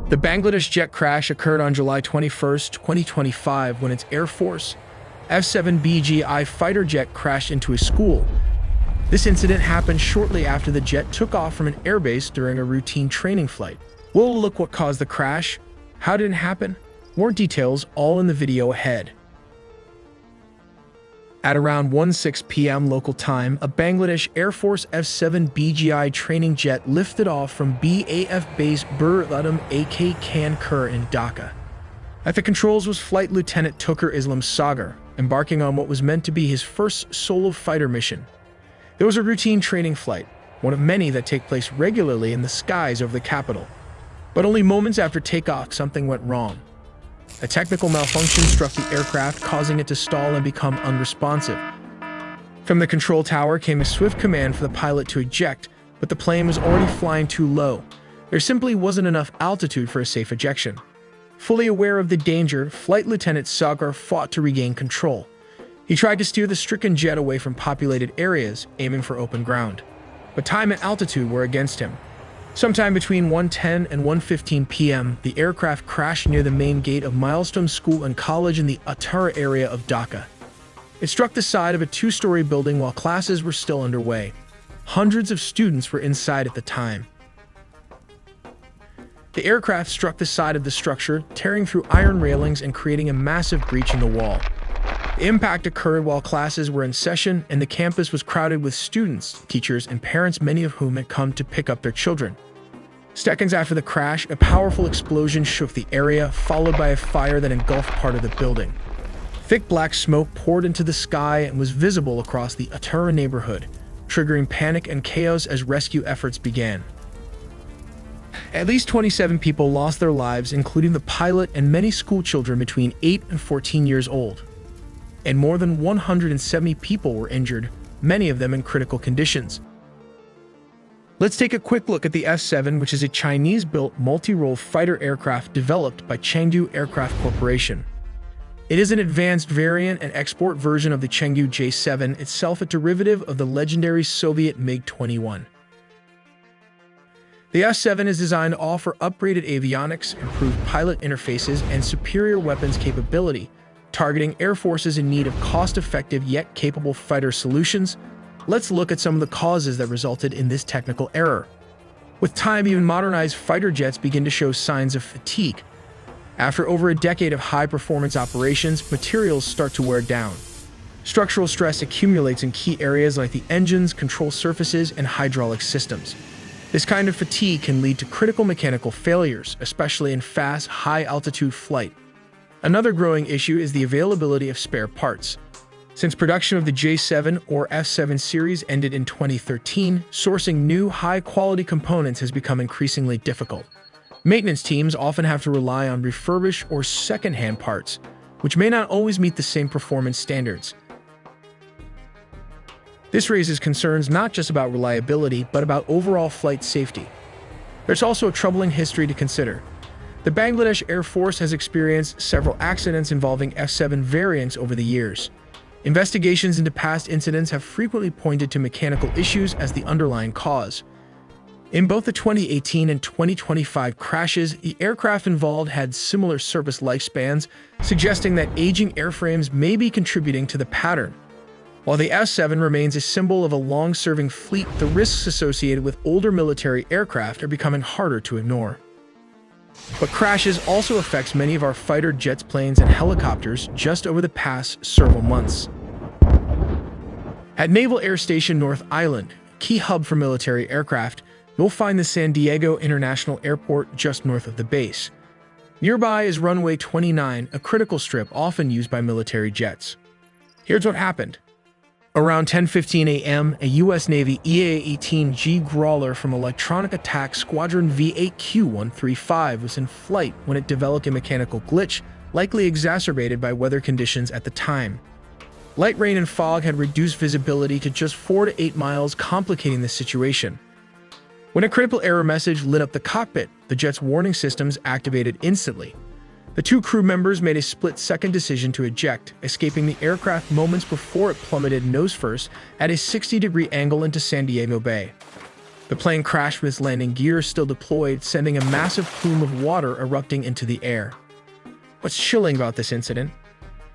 The Bangladesh jet crash occurred on July 21, 2025, when its Air Force F-7BGI fighter jet crashed into a school. This incident happened shortly after the jet took off from an airbase during a routine training flight. We'll look what caused the crash, how did it happen, more details all in the video ahead. At around 1:06 p.m. local time, a Bangladesh Air Force F-7BGI training jet lifted off from BAF base Uttom AK Khandker in Dhaka. At the controls was Flight Lieutenant Toukir Sagar, embarking on what was meant to be his first solo fighter mission. It was a routine training flight, one of many that take place regularly in the skies over the capital. But only moments after takeoff, something went wrong. A technical malfunction struck the aircraft, causing it to stall and become unresponsive. From the control tower came a swift command for the pilot to eject, but the plane was already flying too low. There simply wasn't enough altitude for a safe ejection. Fully aware of the danger, Flight Lieutenant Sagar fought to regain control. He tried to steer the stricken jet away from populated areas, aiming for open ground. But time and altitude were against him. Sometime between 1:10 and 1:15 p.m., the aircraft crashed near the main gate of Milestone School College in the Uttara area of Dhaka. It struck the side of a two-story building while classes were still underway. Hundreds of students were inside at the time. The aircraft struck the side of the structure, tearing through iron railings and creating a massive breach in the wall. The impact occurred while classes were in session and the campus was crowded with students, teachers, and parents, many of whom had come to pick up their children. Seconds after the crash, a powerful explosion shook the area, followed by a fire that engulfed part of the building. Thick black smoke poured into the sky and was visible across the Uttara neighborhood, triggering panic and chaos as rescue efforts began. At least 27 people lost their lives, including the pilot and many school children between 8 and 14 years old. And more than 170 people were injured, many of them in critical conditions. Let's take a quick look at the F-7, which is a Chinese-built multi-role fighter aircraft developed by Chengdu Aircraft Corporation. It is an advanced variant and export version of the Chengdu J-7, itself a derivative of the legendary Soviet MiG-21. The F-7 is designed to offer upgraded avionics, improved pilot interfaces, and superior weapons capability, targeting air forces in need of cost-effective yet capable fighter solutions. Let's look at some of the causes that resulted in this technical error. With time, even modernized fighter jets begin to show signs of fatigue. After over a decade of high-performance operations, materials start to wear down. Structural stress accumulates in key areas like the engines, control surfaces, and hydraulic systems. This kind of fatigue can lead to critical mechanical failures, especially in fast, high-altitude flight. Another growing issue is the availability of spare parts. Since production of the J7 or F7 series ended in 2013, sourcing new, high-quality components has become increasingly difficult. Maintenance teams often have to rely on refurbished or second-hand parts, which may not always meet the same performance standards. This raises concerns not just about reliability, but about overall flight safety. There's also a troubling history to consider. The Bangladesh Air Force has experienced several accidents involving F-7 variants over the years. Investigations into past incidents have frequently pointed to mechanical issues as the underlying cause. In both the 2018 and 2025 crashes, the aircraft involved had similar service lifespans, suggesting that aging airframes may be contributing to the pattern. While the F-7 remains a symbol of a long-serving fleet, the risks associated with older military aircraft are becoming harder to ignore. But crashes also affects many of our fighter jets, planes, and helicopters just over the past several months. At Naval Air Station North Island, key hub for military aircraft, you'll find the San Diego International Airport just north of the base. Nearby is runway 29, a critical strip often used by military jets. Here's what happened. Around 10:15 a.m., a U.S. Navy EA-18G Growler from Electronic Attack Squadron V-8Q-135 was in flight when it developed a mechanical glitch, likely exacerbated by weather conditions at the time. Light rain and fog had reduced visibility to just 4 to 8 miles, complicating the situation. When a critical error message lit up the cockpit, the jet's warning systems activated instantly. The two crew members made a split-second decision to eject, escaping the aircraft moments before it plummeted nose-first at a 60-degree angle into San Diego Bay. The plane crashed with its landing gear still deployed, sending a massive plume of water erupting into the air. What's chilling about this incident?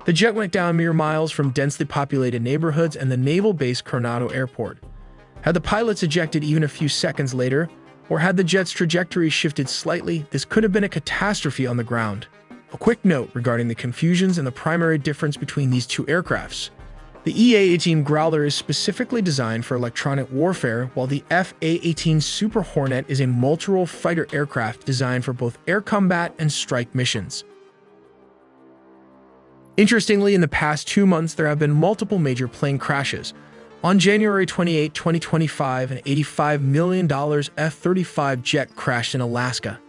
The jet went down mere miles from densely populated neighborhoods and the naval base Coronado Airport. Had the pilots ejected even a few seconds later, or had the jet's trajectory shifted slightly, this could have been a catastrophe on the ground. A quick note regarding the confusions and the primary difference between these two aircrafts. The EA-18 Growler is specifically designed for electronic warfare, while the FA-18 Super Hornet is a multi-role fighter aircraft designed for both air combat and strike missions. Interestingly, in the past 2 months, there have been multiple major plane crashes. On January 28, 2025, an $85 million F-35 jet crashed in Alaska.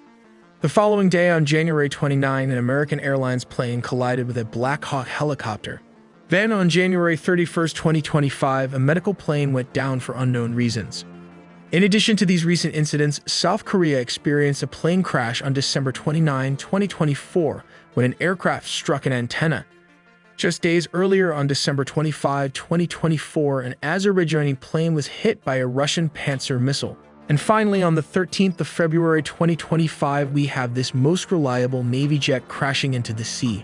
The following day, on January 29, an American Airlines plane collided with a Black Hawk helicopter. Then, on January 31, 2025, a medical plane went down for unknown reasons. In addition to these recent incidents, South Korea experienced a plane crash on December 29, 2024, when an aircraft struck an antenna. Just days earlier, on December 25, 2024, an Azerbaijani plane was hit by a Russian Panzer missile. And finally, on the 13th of February 2025, we have this most reliable Navy jet crashing into the sea.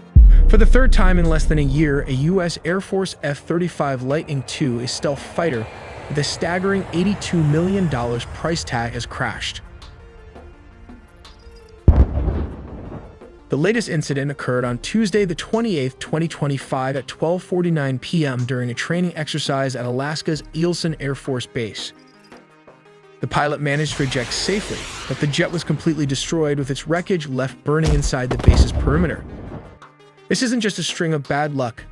For the third time in less than a year, a U.S. Air Force F-35 Lightning II, a stealth fighter with a staggering $82 million price tag, has crashed. The latest incident occurred on Tuesday, the 28th, 2025 at 12:49 p.m. during a training exercise at Alaska's Eielson Air Force Base. The pilot managed to eject safely, but the jet was completely destroyed with its wreckage left burning inside the base's perimeter. This isn't just a string of bad luck,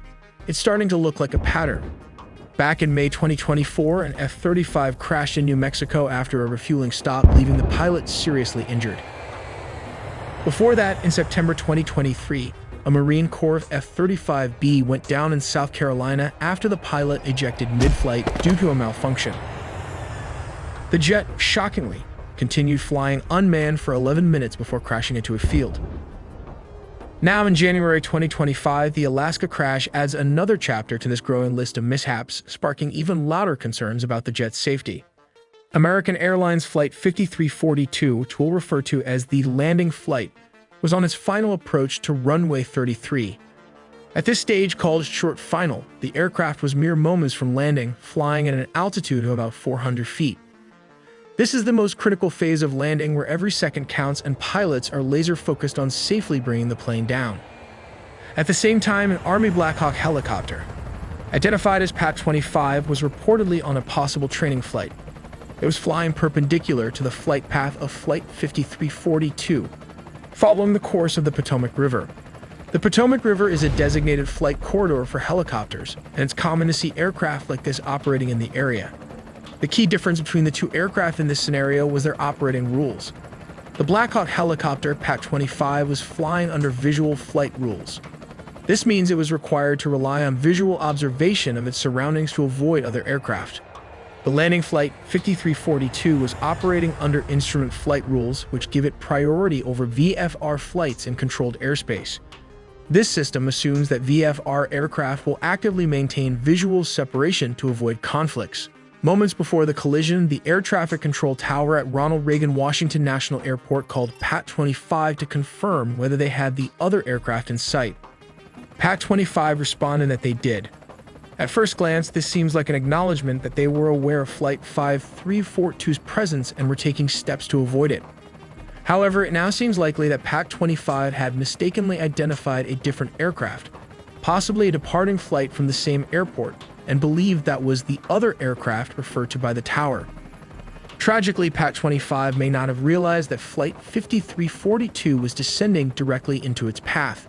it's starting to look like a pattern. Back in May 2024, an F-35 crashed in New Mexico after a refueling stop, leaving the pilot seriously injured. Before that, in September 2023, a Marine Corps F-35B went down in South Carolina after the pilot ejected mid-flight due to a malfunction. The jet, shockingly, continued flying unmanned for 11 minutes before crashing into a field. Now, in January 2025, the Alaska crash adds another chapter to this growing list of mishaps, sparking even louder concerns about the jet's safety. American Airlines Flight 5342, which we'll refer to as the landing flight, was on its final approach to runway 33. At this stage, called short final, the aircraft was mere moments from landing, flying at an altitude of about 400 feet. This is the most critical phase of landing, where every second counts and pilots are laser-focused on safely bringing the plane down. At the same time, an Army Black Hawk helicopter, identified as PAT-25, was reportedly on a possible training flight. It was flying perpendicular to the flight path of Flight 5342, following the course of the Potomac River. The Potomac River is a designated flight corridor for helicopters, and it's common to see aircraft like this operating in the area. The key difference between the two aircraft in this scenario was their operating rules. The Black Hawk helicopter, PAT-25, was flying under visual flight rules. This means it was required to rely on visual observation of its surroundings to avoid other aircraft. The landing Flight 5342 was operating under instrument flight rules, which give it priority over VFR flights in controlled airspace. This system assumes that VFR aircraft will actively maintain visual separation to avoid conflicts. Moments before the collision, the air traffic control tower at Ronald Reagan Washington National Airport called PAT-25 to confirm whether they had the other aircraft in sight. PAT-25 responded that they did. At first glance, this seems like an acknowledgement that they were aware of Flight 5342's presence and were taking steps to avoid it. However, it now seems likely that PAT-25 had mistakenly identified a different aircraft, possibly a departing flight from the same airport, and believed that was the other aircraft referred to by the tower. Tragically, PAT-25 may not have realized that Flight 5342 was descending directly into its path.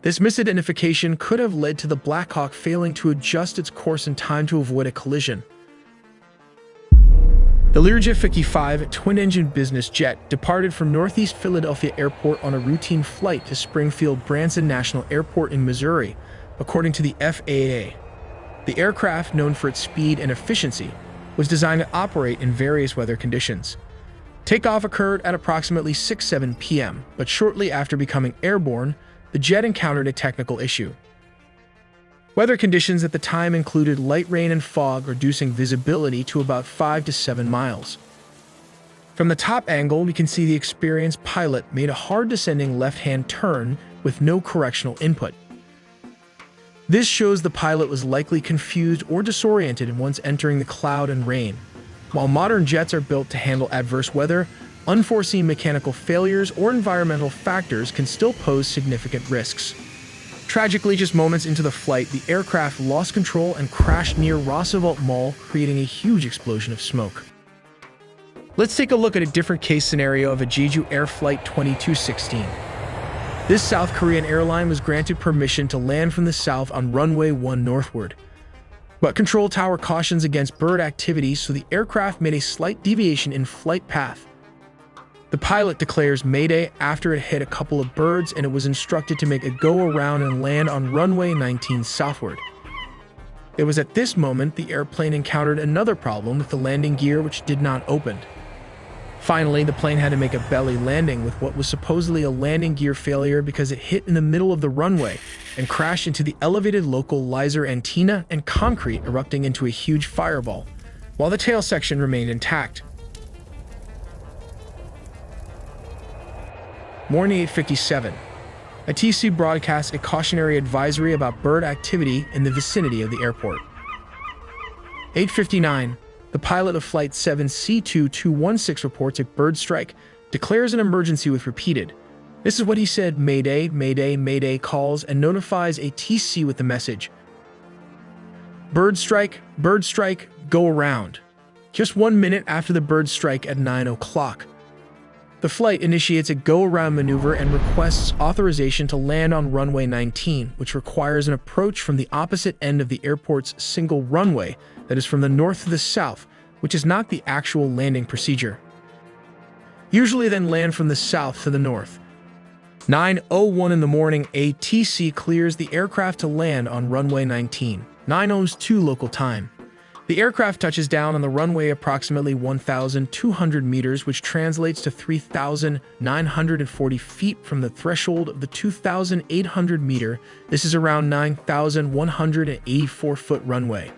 This misidentification could have led to the Black Hawk failing to adjust its course in time to avoid a collision. The Learjet 55, a twin-engine business jet, departed from Northeast Philadelphia Airport on a routine flight to Springfield Branson National Airport in Missouri, according to the FAA. The aircraft, known for its speed and efficiency, was designed to operate in various weather conditions. Takeoff occurred at approximately 6:07 p.m., but shortly after becoming airborne, the jet encountered a technical issue. Weather conditions at the time included light rain and fog, reducing visibility to about 5 to 7 miles. From the top angle, we can see the experienced pilot made a hard descending left-hand turn with no correctional input. This shows the pilot was likely confused or disoriented once entering the cloud and rain. While modern jets are built to handle adverse weather, unforeseen mechanical failures or environmental factors can still pose significant risks. Tragically, just moments into the flight, the aircraft lost control and crashed near Roosevelt Mall, creating a huge explosion of smoke. Let's take a look at a different case scenario of a Jeju Air Flight 2216. This South Korean airline was granted permission to land from the south on runway 1 northward. But control tower cautions against bird activity, so the aircraft made a slight deviation in flight path. The pilot declares Mayday after it hit a couple of birds, and it was instructed to make a go-around and land on runway 19 southward. It was at this moment the airplane encountered another problem with the landing gear, which did not open. Finally, the plane had to make a belly landing with what was supposedly a landing gear failure because it hit in the middle of the runway and crashed into the elevated localizer antenna and concrete, erupting into a huge fireball, while the tail section remained intact. Morning 8:57. A TC broadcasts a cautionary advisory about bird activity in the vicinity of the airport. 8:59. The pilot of Flight 7C2216 reports a bird strike, declares an emergency with repeated. This is what he said: Mayday, Mayday, Mayday calls, and notifies a TC with the message: bird strike, go around. Just 1 minute after the bird strike at 9 o'clock. The flight initiates a go-around maneuver and requests authorization to land on runway 19, which requires an approach from the opposite end of the airport's single runway, that is from the north to the south, which is not the actual landing procedure. Usually then land from the south to the north. 9:01 in the morning, a TC clears the aircraft to land on runway 19, 9:02 local time. The aircraft touches down on the runway approximately 1,200 meters, which translates to 3,940 feet from the threshold of the 2,800 meter. This is around 9,184-foot runway.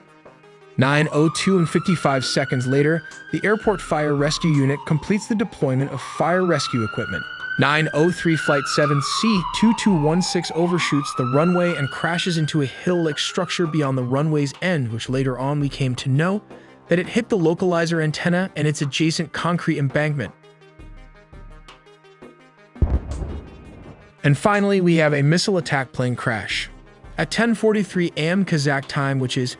9:02 and 55 seconds later, the airport fire rescue unit completes the deployment of fire rescue equipment. 9:03 Flight 7C2216 overshoots the runway and crashes into a hill-like structure beyond the runway's end, which later on we came to know that it hit the localizer antenna and its adjacent concrete embankment. And finally, we have a missile attack plane crash. At 10:43 a.m. Kazakh time, which is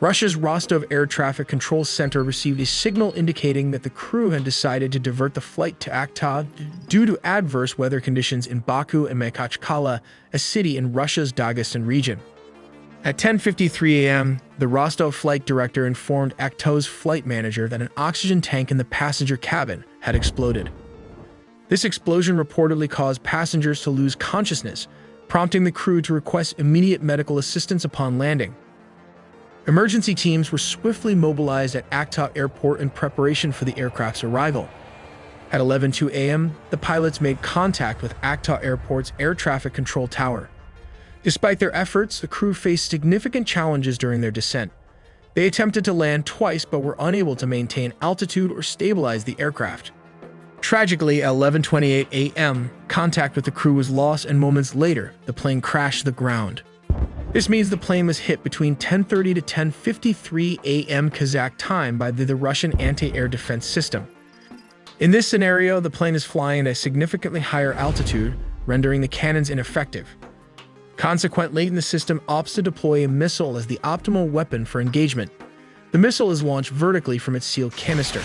Russia's Rostov Air Traffic Control Center, received a signal indicating that the crew had decided to divert the flight to Akta due to adverse weather conditions in Baku and Makhachkala, a city in Russia's Dagestan region. At 10:53 a.m., the Rostov flight director informed Akta's flight manager that an oxygen tank in the passenger cabin had exploded. This explosion reportedly caused passengers to lose consciousness, prompting the crew to request immediate medical assistance upon landing. Emergency teams were swiftly mobilized at Akta Airport in preparation for the aircraft's arrival. At 11:02 a.m., the pilots made contact with Akta Airport's air traffic control tower. Despite their efforts, the crew faced significant challenges during their descent. They attempted to land twice but were unable to maintain altitude or stabilize the aircraft. Tragically, at 11:28 a.m., contact with the crew was lost, and moments later, the plane crashed to the ground. This means the plane was hit between 10:30 to 10:53 a.m. Kazakh time by the Russian anti-air defense system. In this scenario, the plane is flying at a significantly higher altitude, rendering the cannons ineffective. Consequently, the system opts to deploy a missile as the optimal weapon for engagement. The missile is launched vertically from its sealed canister.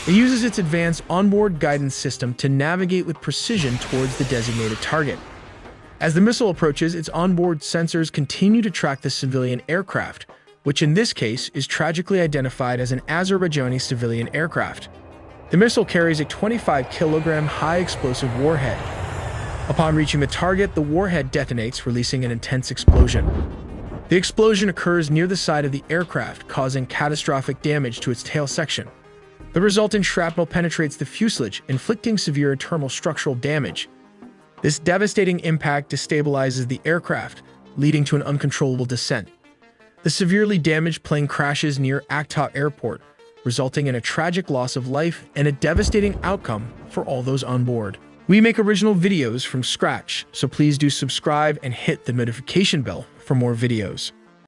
It uses its advanced onboard guidance system to navigate with precision towards the designated target. As the missile approaches, its onboard sensors continue to track the civilian aircraft, which in this case is tragically identified as an Azerbaijani civilian aircraft. The missile carries a 25-kilogram high-explosive warhead. Upon reaching the target, the warhead detonates, releasing an intense explosion. The explosion occurs near the side of the aircraft, causing catastrophic damage to its tail section. The resultant shrapnel penetrates the fuselage, inflicting severe internal structural damage. This devastating impact destabilizes the aircraft, leading to an uncontrollable descent. The severely damaged plane crashes near Akta Airport, resulting in a tragic loss of life and a devastating outcome for all those on board. We make original videos from scratch, so please do subscribe and hit the notification bell for more videos.